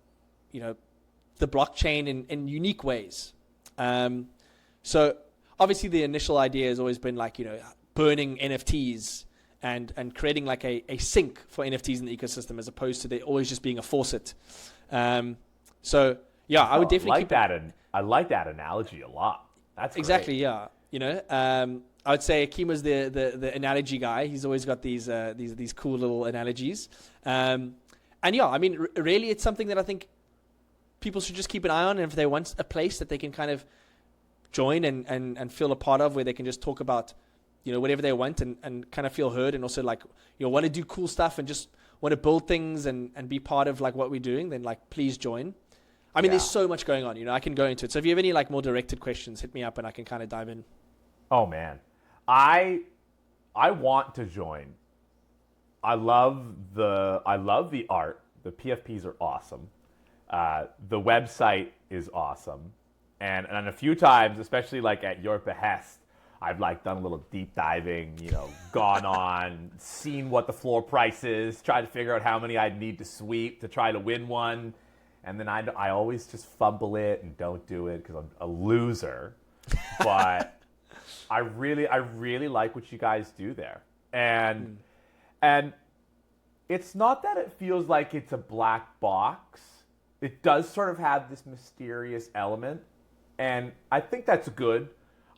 Speaker 2: blockchain in unique ways. So obviously the initial idea has always been like burning NFTs and creating like a sink for NFTs in the ecosystem, as opposed to there always just being a faucet. So yeah, I would definitely keep
Speaker 3: that. I like that analogy a lot. That's
Speaker 2: exactly
Speaker 3: great.
Speaker 2: Yeah. I would say Kimo's the analogy guy. He's always got these cool little analogies. And yeah, I mean, really, it's something that I think people should just keep an eye on. And if they want a place that they can kind of join and feel a part of, where they can just talk about whatever they want and kind of feel heard, and also like want to do cool stuff and just want to build things and be part of like what we're doing, then like please join. I mean, There's so much going on, I can go into it. So if you have any like more directed questions, hit me up and I can kind of dive in.
Speaker 3: Oh man, I want to join. I love the art. The PFPs are awesome. The website is awesome, and a few times, especially like at your behest, I've like done a little deep diving, gone on, seen what the floor price is, tried to figure out how many I'd need to sweep to try to win one. And then I always just fumble it and don't do it because I'm a loser. But I really like what you guys do there. And it's not that it feels like it's a black box. It does sort of have this mysterious element. And I think that's good.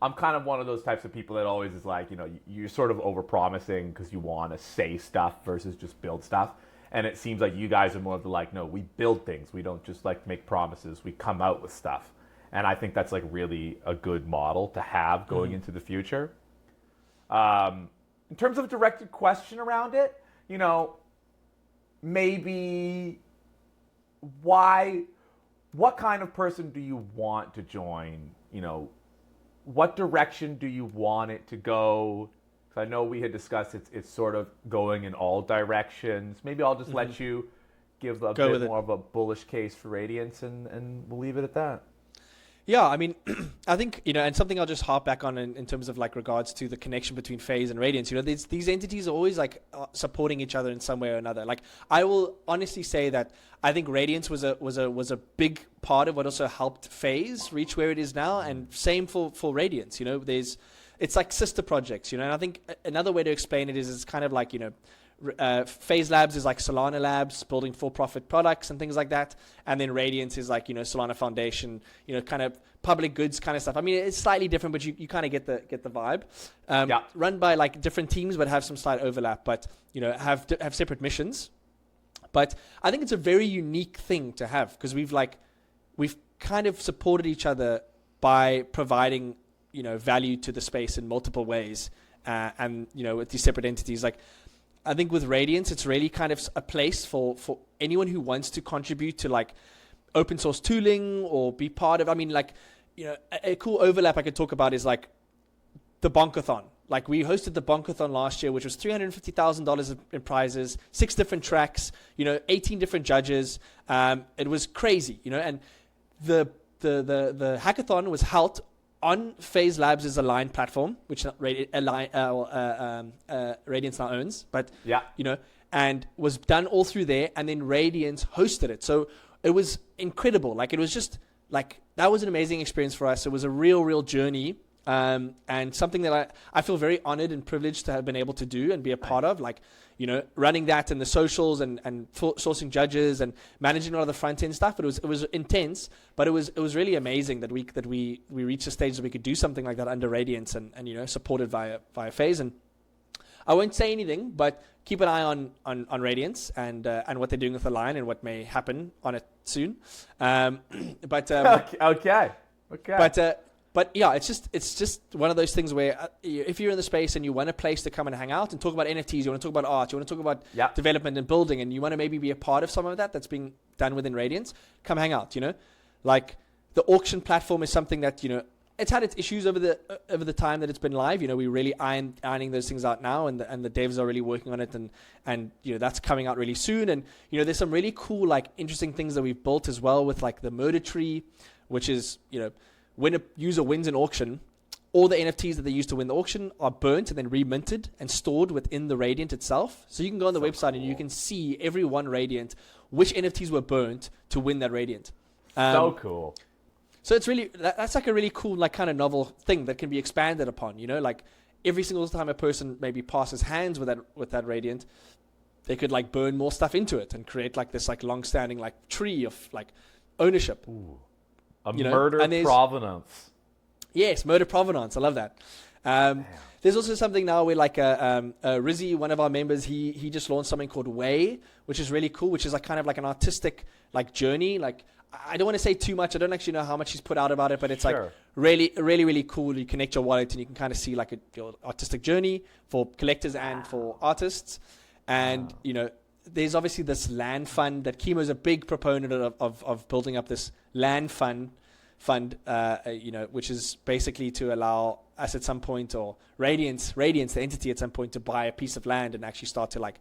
Speaker 3: I'm kind of one of those types of people that always is like, you're sort of over-promising because you want to say stuff versus just build stuff. And it seems like you guys are more of the like, no, we build things. We don't just like make promises. We come out with stuff. And I think that's like really a good model to have going into the future. In terms of a directed question around it, maybe what kind of person do you want to join? What direction do you want it to go? Because I know we had discussed it's sort of going in all directions. Maybe I'll just let you give a bit more of a bullish case for Radiance, and we'll leave it at that.
Speaker 2: Yeah, I mean, I think, and something I'll just harp back on in terms of like regards to the connection between Phase and Radiance, these entities are always like supporting each other in some way or another. Like, I will honestly say that I think Radiance was a big part of what also helped Phase reach where it is now, and same for Radiance. It's like sister projects, and I think another way to explain it is it's kind of like, Phase Labs is like Solana Labs, building for-profit products and things like that, and then Radiance is like Solana Foundation, kind of public goods kind of stuff. I mean, it's slightly different, but you kind of get the vibe. Run by like different teams, but have some slight overlap, but have separate missions. But I think it's a very unique thing to have, because we've kind of supported each other by providing value to the space in multiple ways, and with these separate entities. Like, I think with Radiance, it's really kind of a place for anyone who wants to contribute to like open source tooling or be part of. I mean, like, a cool overlap I could talk about is like the Bonkathon. Like, we hosted the Bonkathon last year, which was $350,000 in prizes, 6 different tracks, 18 different judges. It was crazy, and the hackathon was held on Phase Labs' Align platform, which Radiance now owns, but and was done all through there, and then Radiance hosted it. So it was incredible. Like, it was just like, that was an amazing experience for us. It was a real journey, and something that I feel very honored and privileged to have been able to do and be a part of. Like, running that and the socials and sourcing judges and managing all of the front end stuff. It was intense, but it was really amazing that we reached a stage that we could do something like that under Radiance and supported via Phase. And I won't say anything, but keep an eye on Radiance and what they're doing with the line and what may happen on it soon.
Speaker 3: Okay.
Speaker 2: But yeah, it's just one of those things where if you're in the space and you want a place to come and hang out and talk about NFTs, you want to talk about art, you want to talk about development and building, and you want to maybe be a part of some of that's being done within Radiance, come hang out. Like, the auction platform is something that it's had its issues over the time that it's been live. We're really ironing those things out now, and the devs are really working on it, and that's coming out really soon. And there's some really cool, like, interesting things that we've built as well with like the murder tree, which is when a user wins an auction, all the NFTs that they used to win the auction are burnt and then reminted and stored within the Radiant itself. So you can go on the website and you can see every one Radiant which NFTs were burnt to win that Radiant.
Speaker 3: So cool.
Speaker 2: So it's really, that's like a really cool, like, kind of novel thing that can be expanded upon. Like, every single time a person maybe passes hands with that Radiant, they could like burn more stuff into it and create like this like long-standing like tree of like ownership.
Speaker 3: Ooh. Murder provenance.
Speaker 2: Yes, murder provenance. I love that. There's also something now where like Rizzy, one of our members, he just launched something called Way, which is really cool, which is like kind of like an artistic like journey. Like, I don't want to say too much. I don't actually know how much he's put out about it, but it's like really cool. You connect your wallet and you can kind of see like your artistic journey for collectors and for artists. And there's obviously this land fund that Chemo's a big proponent of building up this land fund, which is basically to allow us at some point, or Radiance, the entity at some point, to buy a piece of land and actually start to like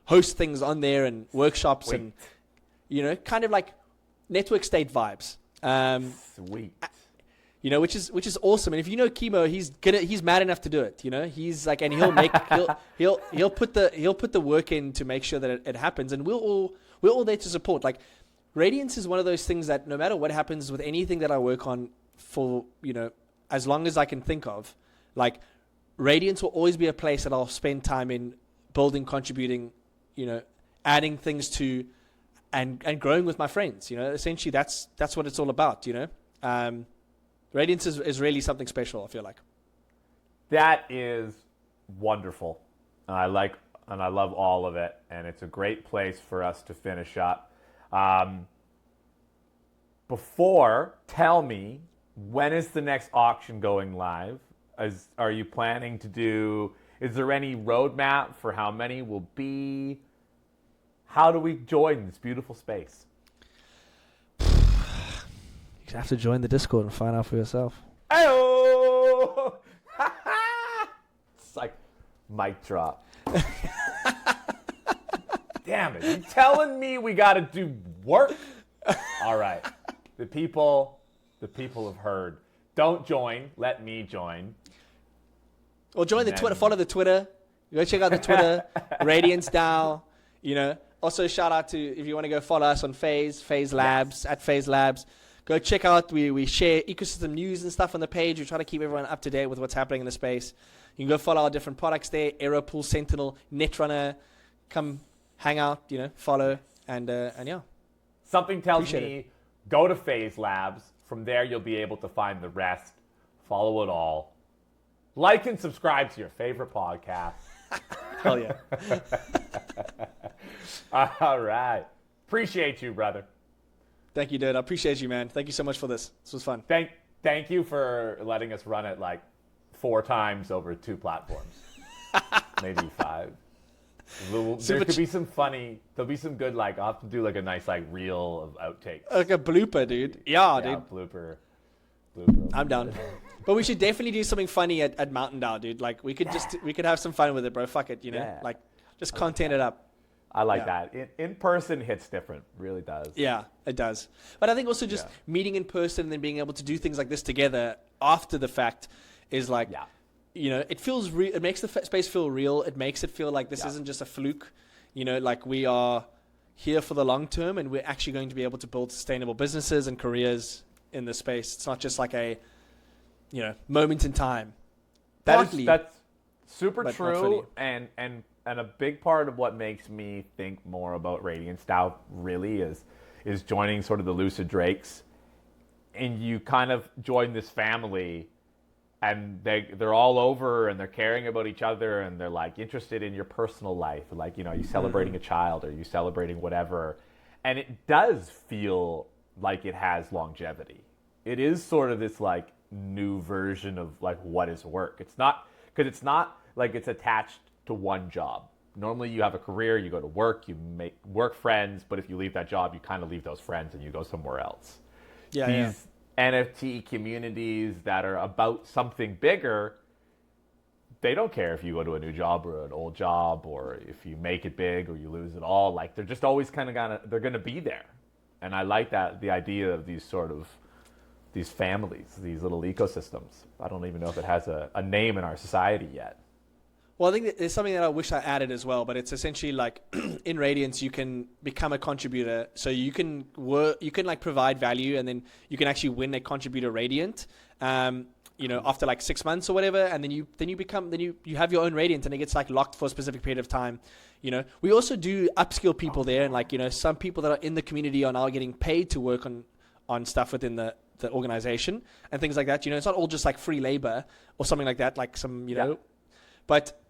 Speaker 2: host things on there and workshops and kind of like network state vibes.
Speaker 3: Sweet.
Speaker 2: Which is awesome. And if Chemo, he's mad enough to do it. He's like, and he'll put the work in to make sure that it happens. And we're all there to support. Like, Radiance is one of those things that no matter what happens with anything that I work on for, as long as I can think of, like, Radiance will always be a place that I'll spend time in building, contributing, adding things to, and growing with my friends. Essentially that's what it's all about. Radiance is really something special, I feel like.
Speaker 3: That is wonderful. And I love all of it. And it's a great place for us to finish up. Tell me, when is the next auction going live? Are you planning to do, is there any roadmap for how many will be? How do we join this beautiful space?
Speaker 2: You have to join the Discord and find out for yourself.
Speaker 3: Ayo! It's like mic drop. Damn it. You telling me we got to do work? All right. The people The people have heard. Don't join. Let me join.
Speaker 2: Or join the Twitter. Follow the Twitter. Go check out the Twitter. RadiantsDAO. You know. Also, shout out to, if you want to go follow us on Phase Labs, at Phase Labs. Go check out, we share ecosystem news and stuff on the page. We try to keep everyone up to date with what's happening in the space. You can go follow our different products there, Aero Pool, Sentinel, NetRunner. Come hang out, you know, follow, and yeah.
Speaker 3: Something tells
Speaker 2: Appreciate
Speaker 3: me, go to Phase Labs. From there, you'll be able to find the rest. Follow it all. Like and subscribe to your favorite podcast.
Speaker 2: Hell yeah.
Speaker 3: All right. Appreciate you, brother.
Speaker 2: Thank you, dude. I appreciate you, man. Thank you so much for this. This was fun.
Speaker 3: Thank you for letting us run it like 4 times over 2 platforms. Maybe 5. There could be some funny, there'll be some good, like, I'll have to do like a nice like reel of outtakes.
Speaker 2: Like a blooper, dude. Yeah, dude.
Speaker 3: Blooper.
Speaker 2: I'm down. But we should definitely do something funny at Mountain DAO, dude. Like we could have some fun with it, bro. Fuck it, you know?
Speaker 3: Yeah.
Speaker 2: Like just content it up.
Speaker 3: I like that. In person hits different. Really does.
Speaker 2: Yeah, it does. But I think also just meeting in person and then being able to do things like this together after the fact is like, you know, it feels it makes the space feel real. It makes it feel like this isn't just a fluke. You know, like we are here for the long term and we're actually going to be able to build sustainable businesses and careers in this space. It's not just like a, you know, moment in time.
Speaker 3: That's super true. And a big part of what makes me think more about RadiantsDAO really is joining sort of the Lucid Drakes. And you kind of join this family and they're all over and they're caring about each other and they're like interested in your personal life. Like, you know, you celebrating a child or you celebrating whatever. And it does feel like it has longevity. It is sort of this like new version of like what is work. It's not like it's attached to one job. Normally you have a career, you go to work, you make work friends, but if you leave that job, you kind of leave those friends and you go somewhere else. These NFT communities that are about something bigger, they don't care if you go to a new job or an old job or if you make it big or you lose it all. Like they're just always they're going to be there. And I like the idea of these sort of these families, these little ecosystems. I don't even know if it has a name in our society yet.
Speaker 2: Well, I think that there's something that I wish I added as well, but it's essentially like in Radiance, you can become a contributor. So you can like provide value and then you can actually win a contributor Radiant, you know, after like 6 months or whatever. And then you have your own Radiant and it gets like locked for a specific period of time. You know, we also do upskill people there. And like, you know, some people that are in the community are now getting paid to work on stuff within the organization and things like that. You know, it's not all just like free labor or something like that, like some, you know, but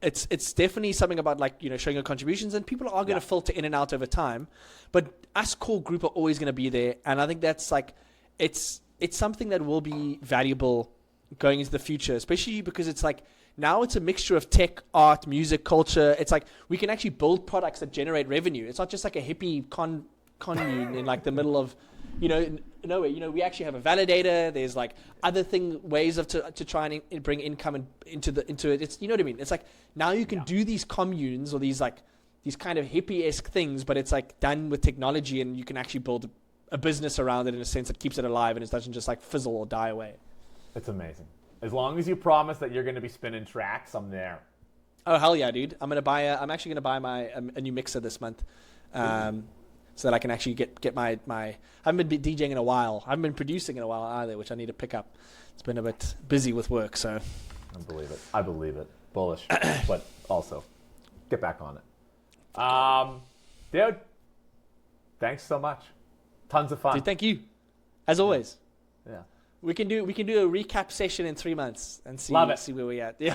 Speaker 2: it's definitely something about like, you know, showing your contributions and people are going to filter in and out over time, but us core group are always going to be there. And I think that's like, it's something that will be valuable going into the future, especially because it's like, now it's a mixture of tech, art, music, culture. It's like, we can actually build products that generate revenue. It's not just like a hippie commune in like the middle of, you know, nowhere. You know, we actually have a validator. There's like other ways of to try and bring income into it. It's, you know what I mean? It's like now you can do these communes or these kind of hippie-esque things, but it's like done with technology and you can actually build a business around it in a sense that keeps it alive and it doesn't just like fizzle or die away. It's
Speaker 3: amazing. As long as you promise that you're going to be spinning tracks, I'm there.
Speaker 2: Oh hell yeah, dude! I'm actually gonna buy a new mixer this month. So that I can actually get my I haven't been DJing in a while. I haven't been producing in a while either, which I need to pick up. It's been a bit busy with work, so.
Speaker 3: I believe it. Bullish, but also get back on it. Dude, thanks so much. Tons of fun.
Speaker 2: Dude, thank you. As always.
Speaker 3: Yeah.
Speaker 2: We can do a recap session in 3 months and see where we're at. Yeah.